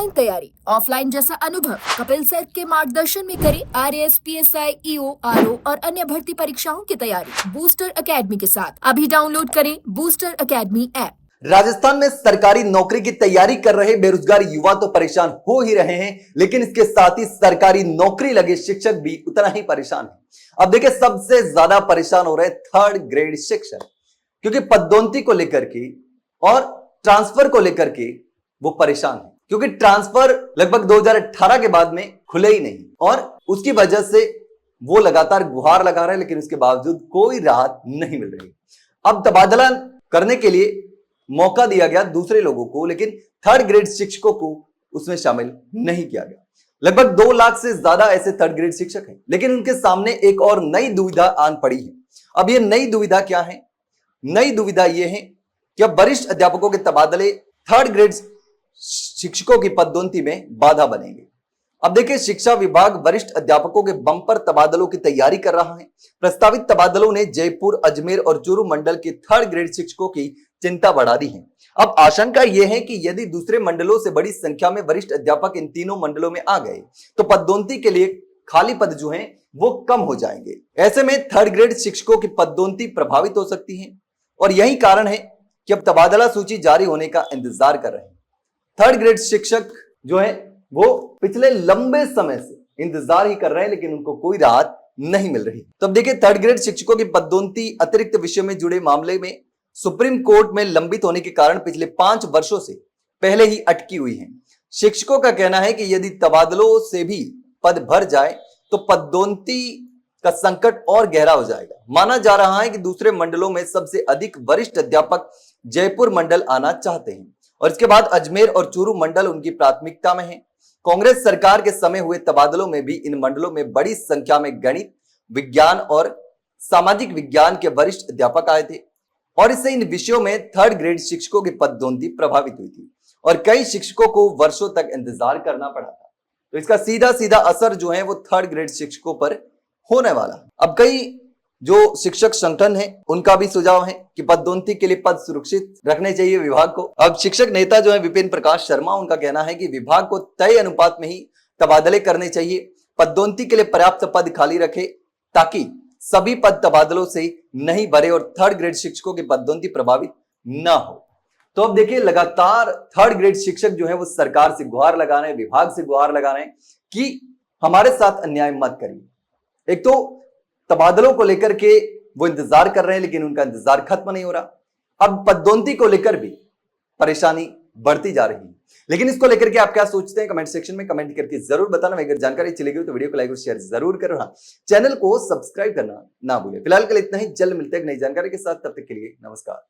Online तैयारी, offline जैसा अनुभव कपिल सर के मार्गदर्शन में करें आरएएस, पीएसआई, ईओ, आरओ और अन्य भर्ती परीक्षाओं की तैयारी बूस्टर एकेडमी के साथ। अभी डाउनलोड करें बूस्टर एकेडमी ऐप। राजस्थान में सरकारी नौकरी की तैयारी कर रहे बेरोजगार युवा तो परेशान हो ही रहे हैं, लेकिन इसके साथ ही सरकारी नौकरी लगे शिक्षक भी उतना ही परेशान है। अब देखिए, सबसे ज्यादा परेशान हो रहे हैं थर्ड ग्रेड शिक्षक, क्योंकि पदोन्नति को लेकर के और ट्रांसफर को लेकर के वो परेशान है, क्योंकि ट्रांसफर लगभग 2018 के बाद में खुले ही नहीं और उसकी वजह से वो लगातार गुहार लगा रहे हैं, लेकिन उसके बावजूद कोई राहत नहीं मिल रही। अब तबादला करने के लिए मौका दिया गया दूसरे लोगों को, लेकिन थर्ड ग्रेड शिक्षकों को उसमें शामिल नहीं किया गया। लगभग 2 लाख से ज्यादा ऐसे थर्ड ग्रेड शिक्षक हैं, लेकिन उनके सामने एक और नई दुविधा आन पड़ी है। अब ये नई दुविधा क्या है? नई दुविधा ये है कि अब वरिष्ठ अध्यापकों के तबादले थर्ड ग्रेड शिक्षकों की पदोन्नति में बाधा बनेंगे। अब देखिए, शिक्षा विभाग वरिष्ठ अध्यापकों के बंपर तबादलों की तैयारी कर रहा है। प्रस्तावित तबादलों ने जयपुर, अजमेर और चूरू मंडल के थर्ड ग्रेड शिक्षकों की चिंता बढ़ा दी है। अब आशंका यह है कि यदि दूसरे मंडलों से बड़ी संख्या में वरिष्ठ अध्यापक इन तीनों मंडलों में आ गए तो पदोन्नति के लिए खाली पद जो हैं वो कम हो जाएंगे। ऐसे में थर्ड ग्रेड शिक्षकों की पदोन्नति प्रभावित हो सकती है और यही कारण है कि अब तबादला सूची जारी होने का इंतजार कर रहे हैं। थर्ड ग्रेड शिक्षक जो है वो पिछले लंबे समय से इंतजार ही कर रहे हैं, लेकिन उनको कोई राहत नहीं मिल रही। तो अब देखिए, थर्ड ग्रेड शिक्षकों की पदोन्नति अतिरिक्त विषय में जुड़े मामले में सुप्रीम कोर्ट में लंबित होने के कारण पिछले 5 वर्षों से पहले ही अटकी हुई है। शिक्षकों का कहना है कि यदि तबादलों से भी पद भर जाए तो पदोन्नति का संकट और गहरा हो जाएगा। माना जा रहा है कि दूसरे मंडलों में सबसे अधिक वरिष्ठ अध्यापक जयपुर मंडल आना चाहते हैं और इसके बाद अजमेर और चूरू मंडल उनकी प्राथमिकता में है। कांग्रेस सरकार के समय हुए तबादलों में भी इन मंडलों में बड़ी संख्या में गणित, विज्ञान और सामाजिक विज्ञान के वरिष्ठ अध्यापक आए थे और इससे इन विषयों में थर्ड ग्रेड शिक्षकों की पदोन्नति प्रभावित हुई थी और कई शिक्षकों को वर्षों तक इंतजार करना पड़ा था। तो इसका सीधा सीधा असर जो है वो थर्ड ग्रेड शिक्षकों पर होने वाला है। अब कई जो शिक्षक संगठन है उनका भी सुझाव है कि पदोन्नति के लिए पद सुरक्षित रखने चाहिए विभाग को। अब शिक्षक नेता जो है विपिन प्रकाश शर्मा, उनका कहना है कि विभाग को तय अनुपात में ही तबादले करने चाहिए, पदोन्नति के लिए पर्याप्त पद खाली रखे ताकि सभी पद तबादलों से नहीं भरे और थर्ड ग्रेड शिक्षकों की पदोन्नति प्रभावित न हो। तो अब देखिए, लगातार थर्ड ग्रेड शिक्षक जो है वो सरकार से गुहार लगा रहे हैं, विभाग से गुहार लगा रहे हैं कि हमारे साथ अन्याय मत करिए। एक तो तबादलों को लेकर के वो इंतजार कर रहे हैं, लेकिन उनका इंतजार खत्म नहीं हो रहा। अब पदोन्नति को लेकर भी परेशानी बढ़ती जा रही है, लेकिन इसको लेकर के आप क्या सोचते हैं? कमेंट सेक्शन में कमेंट करके जरूर बताना। अगर जानकारी चलेगी तो वीडियो को लाइक और शेयर जरूर करो। चैनल को सब्सक्राइब करना ना भूलें। फिलहाल के लिए इतना ही, जल्द मिलते हैं नई जानकारी के साथ। तब तक के लिए नमस्कार।